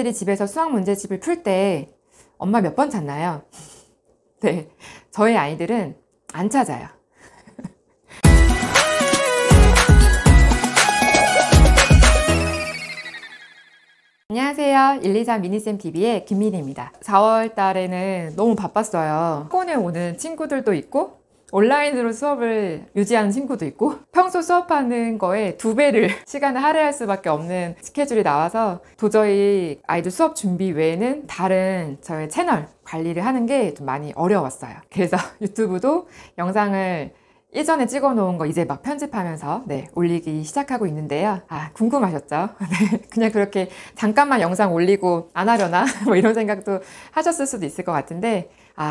들이 집에서 수학 문제집을 풀 때 엄마 몇 번 찾나요? 네, 저희 아이들은 안 찾아요. 안녕하세요. 123 미니쌤TV의 김민희입니다. 4월 달에는 너무 바빴어요. 학원에 오는 친구들도 있고 온라인으로 수업을 유지하는 친구도 있고 평소 수업하는 거에 2배를 시간을 할애할 수밖에 없는 스케줄이 나와서 도저히 아이들 수업 준비 외에는 다른 저의 채널 관리를 하는 게 좀 많이 어려웠어요. 그래서 유튜브도 영상을 예전에 찍어 놓은 거 이제 막 편집하면서 올리기 시작하고 있는데요. 궁금하셨죠? 그냥 그렇게 잠깐만 영상 올리고 안 하려나? 뭐 이런 생각도 하셨을 수도 있을 것 같은데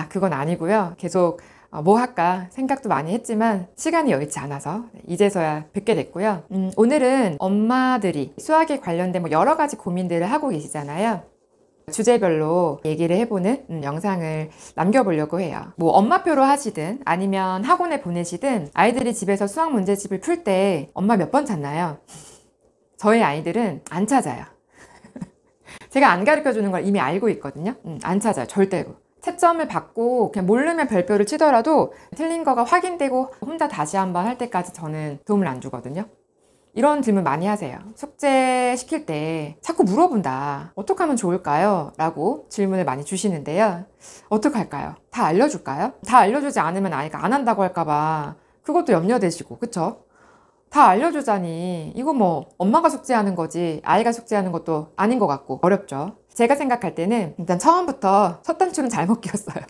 그건 아니고요. 계속 뭐 할까 생각도 많이 했지만 시간이 여의치 않아서 이제서야 뵙게 됐고요. 오늘은 엄마들이 수학에 관련된 뭐 여러 가지 고민들을 하고 계시잖아요. 주제별로 얘기를 해보는 영상을 남겨보려고 해요. 뭐 엄마표로 하시든 아니면 학원에 보내시든 아이들이 집에서 수학 문제집을 풀 때 엄마 몇 번 찾나요? 저희 아이들은 안 찾아요. 제가 안 가르쳐 주는 걸 이미 알고 있거든요. 안 찾아요. 절대로. 채점을 받고 그냥 모르면 별표를 치더라도 틀린 거가 확인되고 혼자 다시 한번 할 때까지 저는 도움을 안 주거든요. 이런 질문 많이 하세요. 숙제 시킬 때 자꾸 물어본다. 어떻게 하면 좋을까요? 라고 질문을 많이 주시는데요. 어떻게 할까요? 다 알려줄까요? 다 알려주지 않으면 아이가 안 한다고 할까봐 그것도 염려되시고, 그쵸? 다 알려주자니 이거 뭐 엄마가 숙제하는 거지 아이가 숙제하는 것도 아닌 것 같고 어렵죠. 제가 생각할 때는 일단 처음부터 첫 단추는 잘못 끼웠어요.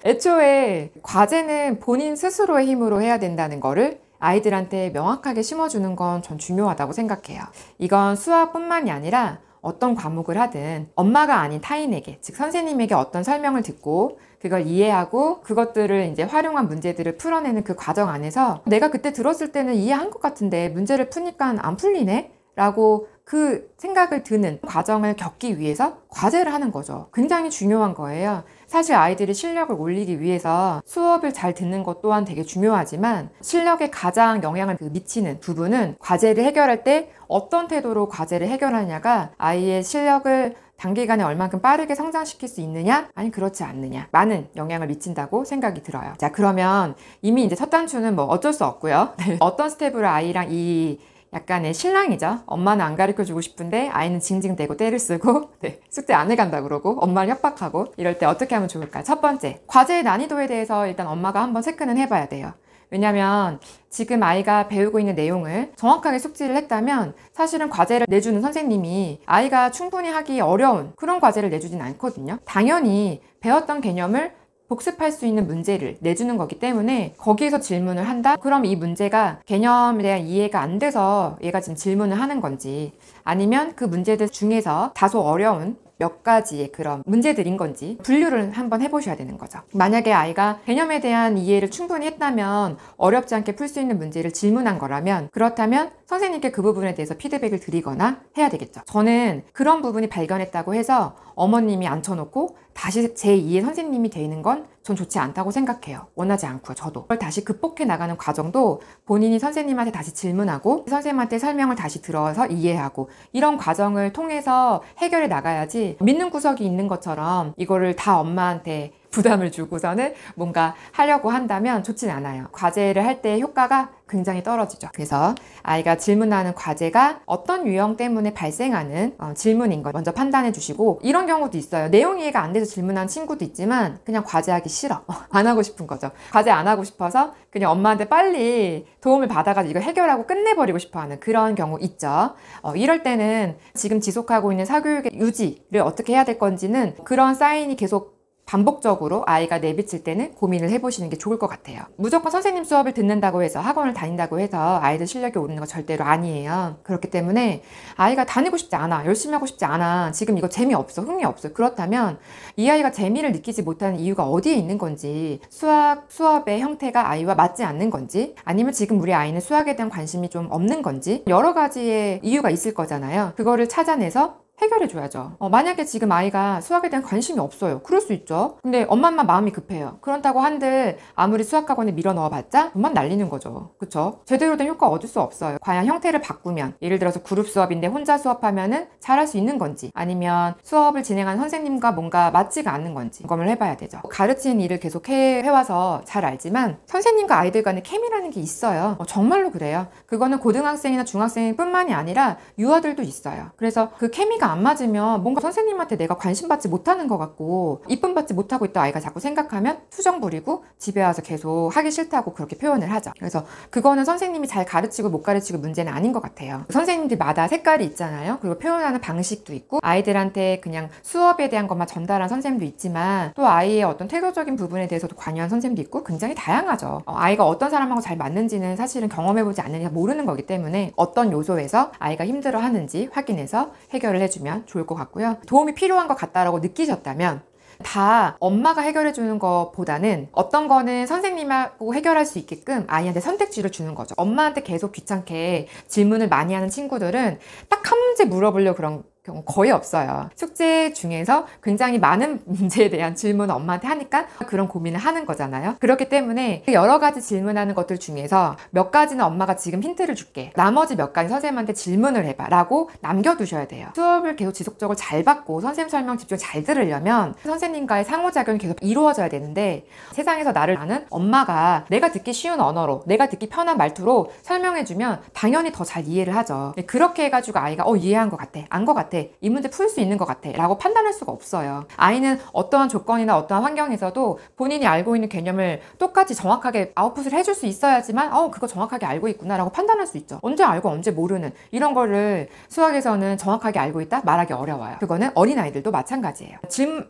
애초에 과제는 본인 스스로의 힘으로 해야 된다는 거를 아이들한테 명확하게 심어주는 건 전 중요하다고 생각해요. 이건 수학뿐만이 아니라 어떤 과목을 하든 엄마가 아닌 타인에게, 즉 선생님에게 어떤 설명을 듣고 그걸 이해하고 그것들을 이제 활용한 문제들을 풀어내는 그 과정 안에서 내가 그때 들었을 때는 이해한 것 같은데 문제를 푸니까 안 풀리네? 라고 그 생각을 드는 과정을 겪기 위해서 과제를 하는 거죠. 굉장히 중요한 거예요. 사실 아이들이 실력을 올리기 위해서 수업을 잘 듣는 것 또한 되게 중요하지만 실력에 가장 영향을 미치는 부분은 과제를 해결할 때 어떤 태도로 과제를 해결하느냐가 아이의 실력을 단기간에 얼만큼 빠르게 성장시킬 수 있느냐 아니 그렇지 않느냐 많은 영향을 미친다고 생각이 들어요. 자, 그러면 이미 이제 첫 단추는 뭐 어쩔 수 없고요. 어떤 스텝으로 아이랑 이 약간의 실랑이죠. 엄마는 안 가르쳐주고 싶은데 아이는 징징대고 떼를 쓰고 숙제 안 해간다 그러고 엄마를 협박하고 이럴 때 어떻게 하면 좋을까? 첫 번째, 과제의 난이도에 대해서 일단 엄마가 한번 체크는 해봐야 돼요. 왜냐면 지금 아이가 배우고 있는 내용을 정확하게 숙지를 했다면 사실은 과제를 내주는 선생님이 아이가 충분히 하기 어려운 그런 과제를 내주진 않거든요. 당연히 배웠던 개념을 복습할 수 있는 문제를 내주는 거기 때문에 거기에서 질문을 한다? 그럼 이 문제가 개념에 대한 이해가 안 돼서 얘가 지금 질문을 하는 건지 아니면 그 문제들 중에서 다소 어려운 몇 가지의 그런 문제들인 건지 분류를 한번 해보셔야 되는 거죠. 만약에 아이가 개념에 대한 이해를 충분히 했다면 어렵지 않게 풀 수 있는 문제를 질문한 거라면 그렇다면 선생님께 그 부분에 대해서 피드백을 드리거나 해야 되겠죠. 저는 그런 부분이 발견했다고 해서 어머님이 앉혀놓고 다시 제2의 선생님이 되는 건 전 좋지 않다고 생각해요. 원하지 않고요. 저도. 그걸 다시 극복해 나가는 과정도 본인이 선생님한테 다시 질문하고 선생님한테 설명을 다시 들어서 이해하고 이런 과정을 통해서 해결해 나가야지 믿는 구석이 있는 것처럼 이거를 다 엄마한테 부담을 주고서는 뭔가 하려고 한다면 좋진 않아요. 과제를 할 때 효과가 굉장히 떨어지죠. 그래서 아이가 질문하는 과제가 어떤 유형 때문에 발생하는 질문인 걸 먼저 판단해 주시고 이런 경우도 있어요. 내용 이해가 안 돼서 질문한 친구도 있지만 그냥 과제하기 싫어. 안 하고 싶은 거죠. 과제 안 하고 싶어서 그냥 엄마한테 빨리 도움을 받아가지고 이거 해결하고 끝내버리고 싶어하는 그런 경우 있죠. 이럴 때는 지금 지속하고 있는 사교육의 유지를 어떻게 해야 될 건지는 그런 사인이 계속 반복적으로 아이가 내비칠 때는 고민을 해보시는 게 좋을 것 같아요. 무조건 선생님 수업을 듣는다고 해서 학원을 다닌다고 해서 아이들 실력이 오르는 거 절대로 아니에요. 그렇기 때문에 아이가 다니고 싶지 않아, 열심히 하고 싶지 않아, 지금 이거 재미없어, 흥미 없어, 그렇다면 이 아이가 재미를 느끼지 못하는 이유가 어디에 있는 건지, 수업의 형태가 아이와 맞지 않는 건지, 아니면 지금 우리 아이는 수학에 대한 관심이 좀 없는 건지 여러 가지의 이유가 있을 거잖아요. 그거를 찾아내서 해결해줘야죠. 만약에 지금 아이가 수학에 대한 관심이 없어요. 그럴 수 있죠. 근데 엄마만 마음이 급해요. 그렇다고 한들 아무리 수학학원에 밀어 넣어봤자 돈만 날리는 거죠. 그쵸? 제대로 된 효과 얻을 수 없어요. 과연 형태를 바꾸면, 예를 들어서 그룹 수업인데 혼자 수업하면은 잘할 수 있는 건지, 아니면 수업을 진행하는 선생님과 뭔가 맞지가 않는 건지 점검을 해봐야 되죠. 가르치는 일을 계속 해와서 잘 알지만 선생님과 아이들 간의 케미라는 게 있어요. 정말로 그래요. 그거는 고등학생이나 중학생뿐만이 아니라 유아들도 있어요. 그래서 그 케미가 안 맞으면 뭔가 선생님한테 내가 관심 받지 못하는 것 같고 이쁨 받지 못하고 있다 아이가 자꾸 생각하면 투정 부리고 집에 와서 계속 하기 싫다고 그렇게 표현을 하죠. 그래서 그거는 선생님이 잘 가르치고 못 가르치고 문제는 아닌 것 같아요. 선생님들마다 색깔이 있잖아요. 그리고 표현하는 방식도 있고 아이들한테 그냥 수업에 대한 것만 전달한 선생님도 있지만 또 아이의 어떤 태도적인 부분에 대해서도 관여한 선생님도 있고 굉장히 다양하죠. 아이가 어떤 사람하고 잘 맞는지는 사실은 경험해보지 않으니까 모르는 거기 때문에 어떤 요소에서 아이가 힘들어하는지 확인해서 해결을 해주면 좋을 것 같고요. 도움이 필요한 것 같다라고 느끼셨다면 다 엄마가 해결해주는 것보다는 어떤 거는 선생님하고 해결할 수 있게끔 아이한테 선택지를 주는 거죠. 엄마한테 계속 귀찮게 질문을 많이 하는 친구들은 딱 한 문제 물어보려고 그런 경우 거의 없어요. 숙제 중에서 굉장히 많은 문제에 대한 질문을 엄마한테 하니까 그런 고민을 하는 거잖아요. 그렇기 때문에 여러 가지 질문하는 것들 중에서 몇 가지는 엄마가 지금 힌트를 줄게. 나머지 몇 가지 선생님한테 질문을 해봐 라고 남겨두셔야 돼요. 수업을 계속 지속적으로 잘 받고 선생님 설명 집중 잘 들으려면 선생님과의 상호작용이 계속 이루어져야 되는데 세상에서 나를 아는 엄마가 내가 듣기 쉬운 언어로 내가 듣기 편한 말투로 설명해주면 당연히 더 잘 이해를 하죠. 그렇게 해가지고 아이가 이해한 것 같아, 안 것 같아, 이 문제 풀 수 있는 것 같아 라고 판단할 수가 없어요. 아이는 어떠한 조건이나 어떠한 환경에서도 본인이 알고 있는 개념을 똑같이 정확하게 아웃풋을 해줄 수 있어야지만 그거 정확하게 알고 있구나 라고 판단할 수 있죠. 언제 알고 언제 모르는 이런 거를 수학에서는 정확하게 알고 있다? 말하기 어려워요. 그거는 어린아이들도 마찬가지예요.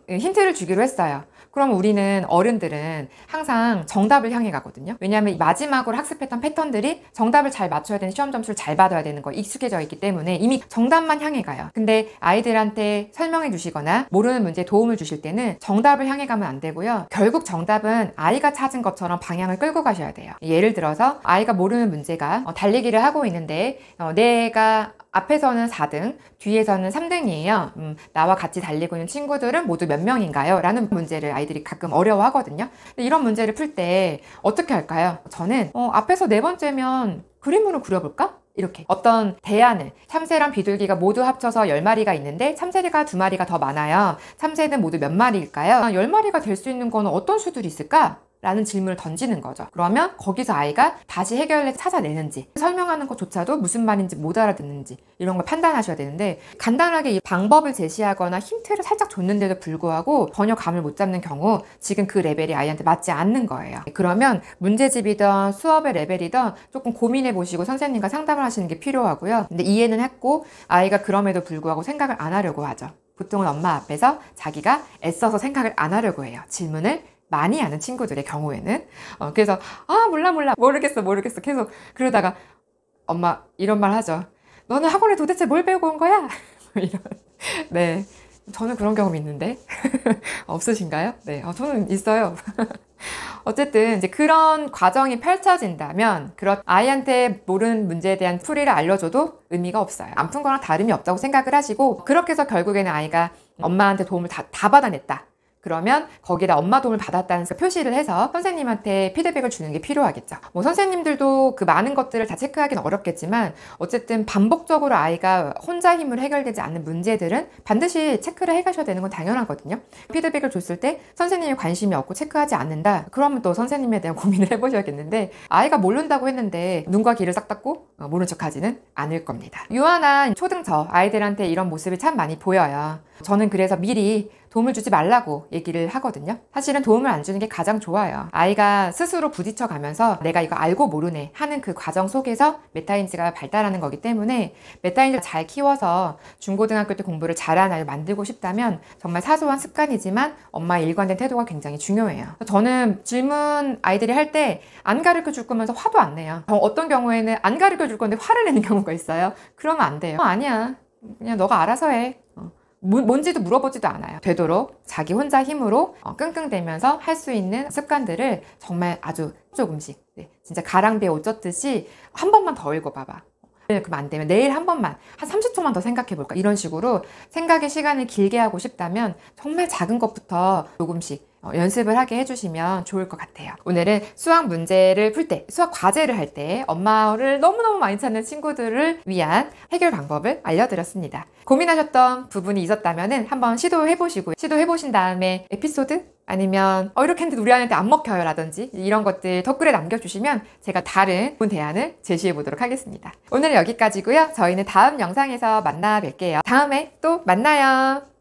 힌트를 주기로 했어요. 그럼 우리는 어른들은 항상 정답을 향해 가거든요. 왜냐하면 마지막으로 학습했던 패턴들이 정답을 잘 맞춰야 되는 시험 점수를 잘 받아야 되는 거 익숙해져 있기 때문에 이미 정답만 향해 가요. 근데 아이들한테 설명해 주시거나 모르는 문제에 도움을 주실 때는 정답을 향해 가면 안 되고요. 결국 정답은 아이가 찾은 것처럼 방향을 끌고 가셔야 돼요. 예를 들어서 아이가 모르는 문제가 달리기를 하고 있는데 내가 앞에서는 4등, 뒤에서는 3등이에요. 나와 같이 달리고 있는 친구들은 모두 몇 명인가요? 라는 문제를 아이들이 가끔 어려워하거든요. 근데 이런 문제를 풀 때 어떻게 할까요? 저는 앞에서 4번째면 그림으로 그려볼까? 이렇게 어떤 대안을 참새랑 비둘기가 모두 합쳐서 10마리가 있는데 참새가 2마리가 더 많아요. 참새는 모두 몇 마리일까요? 10마리가 될 수 있는 거는 어떤 수들이 있을까? 라는 질문을 던지는 거죠. 그러면 거기서 아이가 다시 해결을 찾아내는지 설명하는 것조차도 무슨 말인지 못 알아듣는지 이런 걸 판단하셔야 되는데 간단하게 이 방법을 제시하거나 힌트를 살짝 줬는데도 불구하고 전혀 감을 못 잡는 경우 지금 그 레벨이 아이한테 맞지 않는 거예요. 그러면 문제집이든 수업의 레벨이든 조금 고민해 보시고 선생님과 상담을 하시는 게 필요하고요. 근데 이해는 했고 아이가 그럼에도 불구하고 생각을 안 하려고 하죠. 보통은 엄마 앞에서 자기가 애써서 생각을 안 하려고 해요. 질문을 많이 하는 친구들의 경우에는 그래서 몰라 모르겠어 계속 그러다가 엄마 이런 말 하죠. 너는 학원에 도대체 뭘 배우고 온 거야? 이런. 네, 저는 그런 경험이 있는데 없으신가요? 네, 저는 있어요. 어쨌든 이제 그런 과정이 펼쳐진다면 그런 아이한테 모르는 문제에 대한 풀이를 알려줘도 의미가 없어요. 안 푼 거랑 다름이 없다고 생각을 하시고 그렇게 해서 결국에는 아이가 엄마한테 도움을 다 받아냈다. 그러면 거기다 엄마 도움을 받았다는 표시를 해서 선생님한테 피드백을 주는 게 필요하겠죠. 선생님들도 그 많은 것들을 다 체크하기는 어렵겠지만 어쨌든 반복적으로 아이가 혼자 힘으로 해결되지 않는 문제들은 반드시 체크를 해가셔야 되는 건 당연하거든요. 피드백을 줬을 때 선생님이 관심이 없고 체크하지 않는다? 그러면 또 선생님에 대한 고민을 해보셔야겠는데 아이가 모른다고 했는데 눈과 귀를 싹 닫고 모른 척하지는 않을 겁니다. 유아나 초등저 아이들한테 이런 모습이 참 많이 보여요. 저는 그래서 미리 도움을 주지 말라고 얘기를 하거든요. 사실은 도움을 안 주는 게 가장 좋아요. 아이가 스스로 부딪혀 가면서 내가 이거 알고 모르네 하는 그 과정 속에서 메타인지가 발달하는 거기 때문에 메타인지를 잘 키워서 중고등학교 때 공부를 잘하는 아이를 만들고 싶다면 정말 사소한 습관이지만 엄마의 일관된 태도가 굉장히 중요해요. 저는 질문 아이들이 할 때 안 가르쳐 줄 거면서 화도 안 내요. 어떤 경우에는 안 가르쳐 줄 건데 화를 내는 경우가 있어요. 그러면 안 돼요. 아니야. 그냥 너가 알아서 해. 뭔지도 물어보지도 않아요. 되도록 자기 혼자 힘으로 끙끙대면서 할 수 있는 습관들을 정말 아주 조금씩 진짜 가랑비에 옷 젖듯이 한 번만 더 읽어봐봐. 그럼 안 되면 내일 한 번만 한 30초만 더 생각해 볼까 이런 식으로 생각의 시간을 길게 하고 싶다면 정말 작은 것부터 조금씩 연습을 하게 해주시면 좋을 것 같아요. 오늘은 수학 문제를 풀 때, 수학 과제를 할 때 엄마를 너무너무 많이 찾는 친구들을 위한 해결 방법을 알려드렸습니다. 고민하셨던 부분이 있었다면 한번 시도해보시고 시도해보신 다음에 에피소드? 아니면 이렇게 했는데 우리 아이한테 안 먹혀요 라든지 이런 것들 댓글에 남겨주시면 제가 다른 대안을 제시해 보도록 하겠습니다. 오늘 여기까지고요. 저희는 다음 영상에서 만나 뵐게요. 다음에 또 만나요.